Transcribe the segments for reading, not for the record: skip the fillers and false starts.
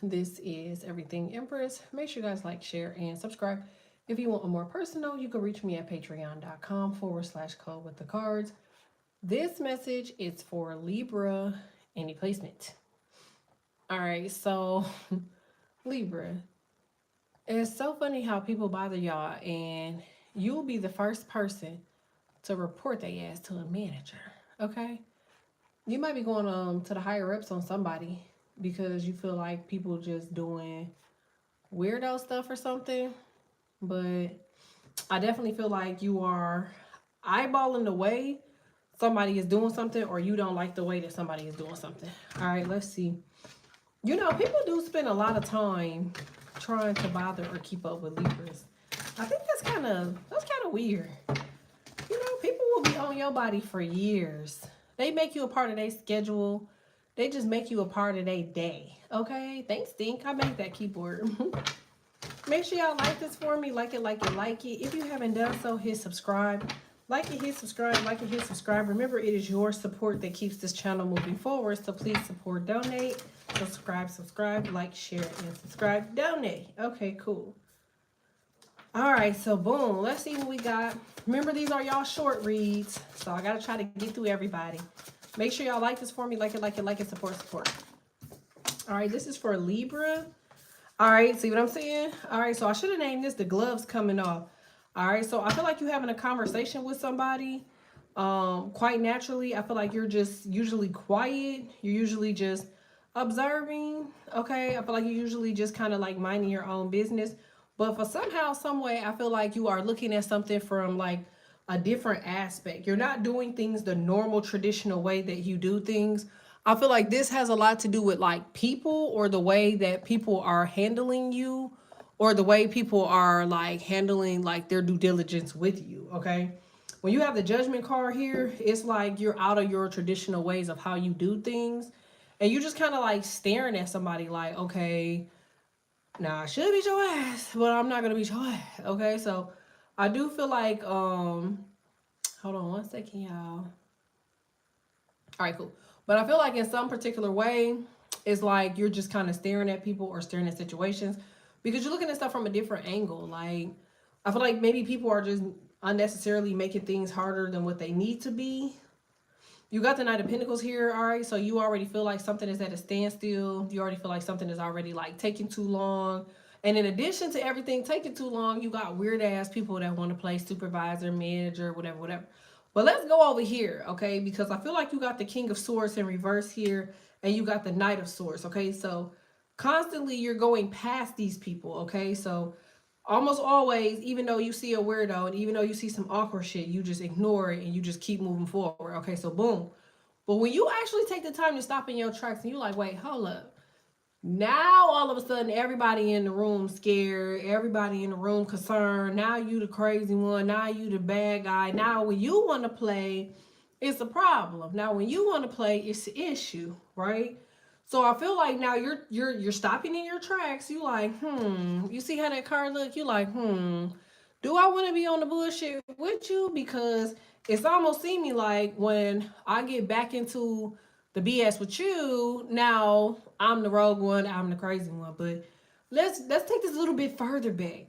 This is Everything Empress. Make sure you guys like, share, and subscribe. If you want a more personal, you can reach me at patreon.com/code with the cards. This message is for Libra, any placement. All right, so Libra, it's so funny how people bother y'all, and you'll be the first person to report their ass to a manager. Okay, you might be going to the higher ups on somebody because you feel like people just doing weirdo stuff or something. But I definitely feel like you are eyeballing the way somebody is doing something, or you don't like the way that somebody is doing something. All right, let's see. You know, people do spend a lot of time trying to bother or keep up with Libras. I think that's kind of weird. You know, people will be on your body for years. They make you a part of their schedule. They just make you a part of their day. Okay? Thanks, Stink. I made that keyboard. Make sure y'all like this for me. Like it, like it, like it. If you haven't done so, hit subscribe. Like it, hit subscribe. Like it, hit subscribe. Remember, it is your support that keeps this channel moving forward. So please support, donate, subscribe, like, share, and subscribe, donate. Okay, cool. All right, so boom. Let's see what we got. Remember, these are y'all short reads, so I gotta try to get through everybody. Make sure y'all like this for me. Like it, like it, like it, support. All right, this is for Libra. All right, see what I'm saying? All right, so I should have named this the gloves coming off. All right, so I feel like you're having a conversation with somebody quite naturally. I feel like you're just usually quiet. You're usually just observing, okay? I feel like you're usually just kind of like minding your own business. But for somehow, some way, I feel like you are looking at something from like a different aspect. You're not doing things the normal traditional way that you do things. I feel like this has a lot to do with like people, or the way that people are handling you, or the way people are like handling like their due diligence with you, okay? When you have the Judgment card here, it's like you're out of your traditional ways of how you do things. And you just kind of like staring at somebody like, okay, now I should beat your ass, but I'm not gonna beat your ass. Okay, so I do feel like hold on one second, y'all. All right, cool. But I feel like in some particular way, it's like you're just kind of staring at people or staring at situations because you're looking at stuff from a different angle. Like, I feel like maybe people are just unnecessarily making things harder than what they need to be. You got the Knight of Pentacles here, all right? So you already feel like something is at a standstill. You already feel like something is already like taking too long. And in addition to everything taking too long, you got weird ass people that want to play supervisor, manager, whatever. But let's go over here, okay? Because I feel like you got the King of Swords in reverse here, and you got the Knight of Swords, okay? So constantly you're going past these people, okay? So almost always, even though you see a weirdo and even though you see some awkward shit, you just ignore it and you just keep moving forward. Okay, so boom. But when you actually take the time to stop in your tracks and you're like, wait, hold up. Now all of a sudden everybody in the room scared, everybody in the room concerned. Now you the crazy one, now you the bad guy. Now when you want to play, it's a problem. Now when you want to play, it's an issue, right? So I feel like now you're stopping in your tracks. You like, you see how that card look? You like, do I want to be on the bullshit with you? Because it's almost seeming like when I get back into the BS with you, now I'm the rogue one, I'm the crazy one. But let's take this a little bit further back.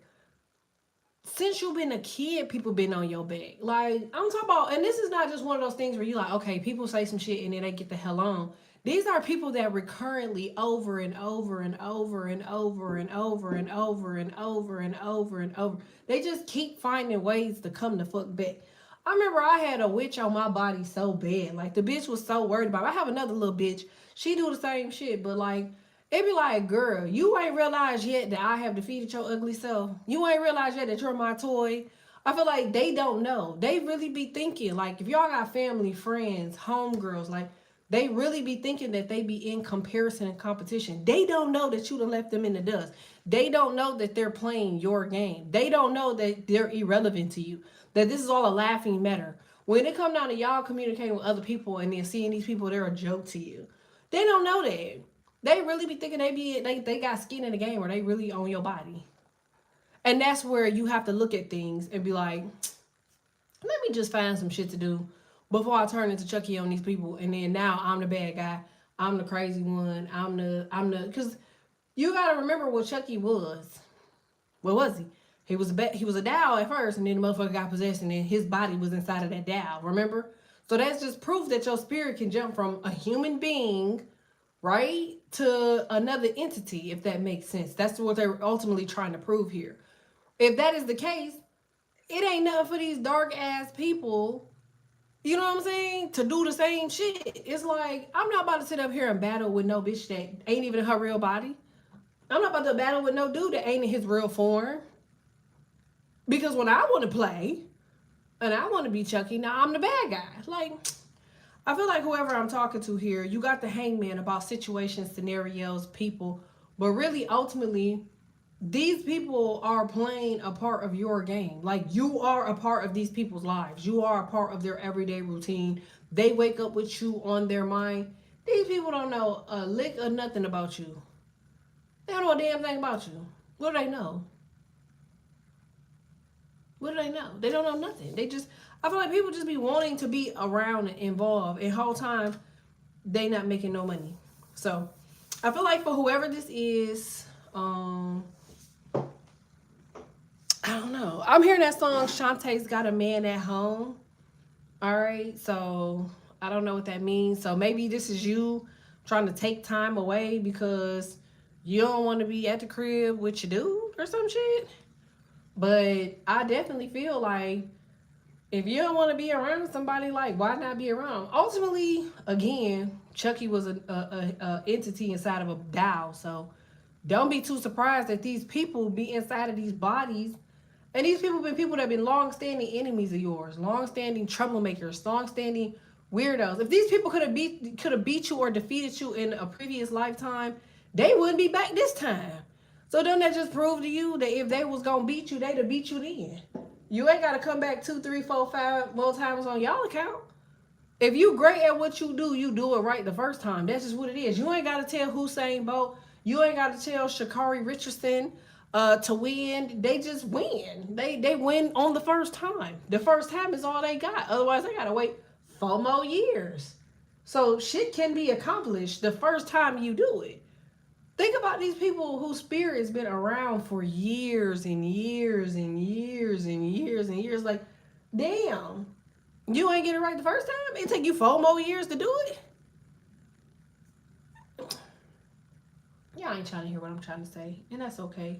Since you've been a kid, people been on your back. Like, I'm talking about, and this is not just one of those things where you like, okay, people say some shit and then they get the hell on. These are people that recurrently over and over and over and over and over and over and over and over and over. They just keep finding ways to come the fuck back. I remember I had a witch on my body so bad. Like, the bitch was so worried about it. I have another little bitch. She do the same shit, but like, it be like, girl, you ain't realized yet that I have defeated your ugly self. You ain't realized yet that you're my toy. I feel like they don't know. They really be thinking, like, if y'all got family, friends, homegirls, like, they really be thinking that they be in comparison and competition. They don't know that you done left them in the dust. They don't know that they're playing your game. They don't know that they're irrelevant to you, that this is all a laughing matter. When it come down to y'all communicating with other people and then seeing these people, they're a joke to you. They don't know that. They really be thinking they got skin in the game, or they really own your body. And that's where you have to look at things and be like, let me just find some shit to do before I turn into Chucky on these people. And then now I'm the bad guy. I'm the crazy one. I'm the, because You gotta remember what Chucky was. What was he? He was a doll at first, and then the motherfucker got possessed, and then his body was inside of that doll. Remember? So that's just proof that your spirit can jump from a human being, right, to another entity, if that makes sense. That's what they're ultimately trying to prove here. If that is the case, it ain't nothing for these dark ass people, you know what I'm saying, to do the same shit. It's like, I'm not about to sit up here and battle with no bitch that ain't even her real body. I'm not about to battle with no dude that ain't in his real form. Because when I want to play and I want to be Chucky, now I'm the bad guy. Like, I feel like whoever I'm talking to here, you got the hangman about situations, scenarios, people, but really ultimately, these people are playing a part of your game. Like, you are a part of these people's lives. You are a part of their everyday routine. They wake up with you on their mind. These people don't know a lick or nothing about you. They don't know a damn thing about you. What do they know? What do they know? They don't know nothing. They just, I feel like people just be wanting to be around and involved, and whole time they not making no money. So I feel like for whoever this is, I don't know. I'm hearing that song, Shantae's Got a Man at Home. All right. So I don't know what that means. So maybe this is you trying to take time away because you don't want to be at the crib with your dude or some shit. But I definitely feel like if you don't want to be around somebody, like, why not be around? Ultimately, again, Chucky was a entity inside of a doll. So don't be too surprised that these people be inside of these bodies. And these people been people that have been long-standing enemies of yours, long-standing troublemakers, long-standing weirdos. If these people could have beat you or defeated you in a previous lifetime, they wouldn't be back this time. So don't that just prove to you that if they was gonna beat you, they'd have beat you then? You ain't gotta come back 2, 3, 4, 5 more times on y'all account. If you great at what you do it right the first time. That's just what it is. You ain't gotta tell Usain Bolt. You ain't gotta tell Sha'Carri Richardson to win. They just win. They win on the first time. The first time is all they got. Otherwise, they gotta wait 4 more years. So shit can be accomplished the first time you do it. Think about these people whose spirit's been around for years and years and years and years and years. Like, damn, you ain't get it right the first time? It take you 4 more years to do it? Y'all ain't trying to hear what I'm trying to say, and that's okay.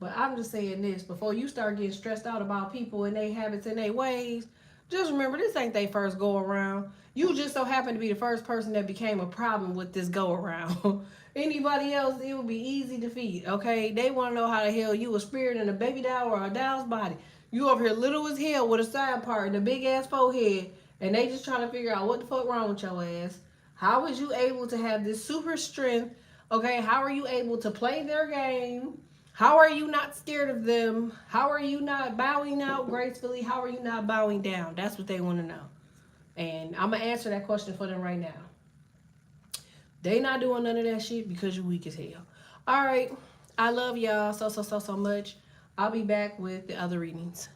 But I'm just saying this, before you start getting stressed out about people and their habits and their ways, just remember, this ain't their first go around. You just so happen to be the first person that became a problem with this go around. Anybody else, it would be easy defeat, okay? They want to know how the hell you a spirit in a baby doll or a doll's body. You over here little as hell with a side part and a big ass forehead, and they just trying to figure out what the fuck wrong with your ass. How was you able to have this super strength? Okay, how are you able to play their game? How are you not scared of them? How are you not bowing out gracefully? How are you not bowing down? That's what they want to know. And I'm going to answer that question for them right now. They not doing none of that shit because you're weak as hell. All right. I love y'all so much. I'll be back with the other readings.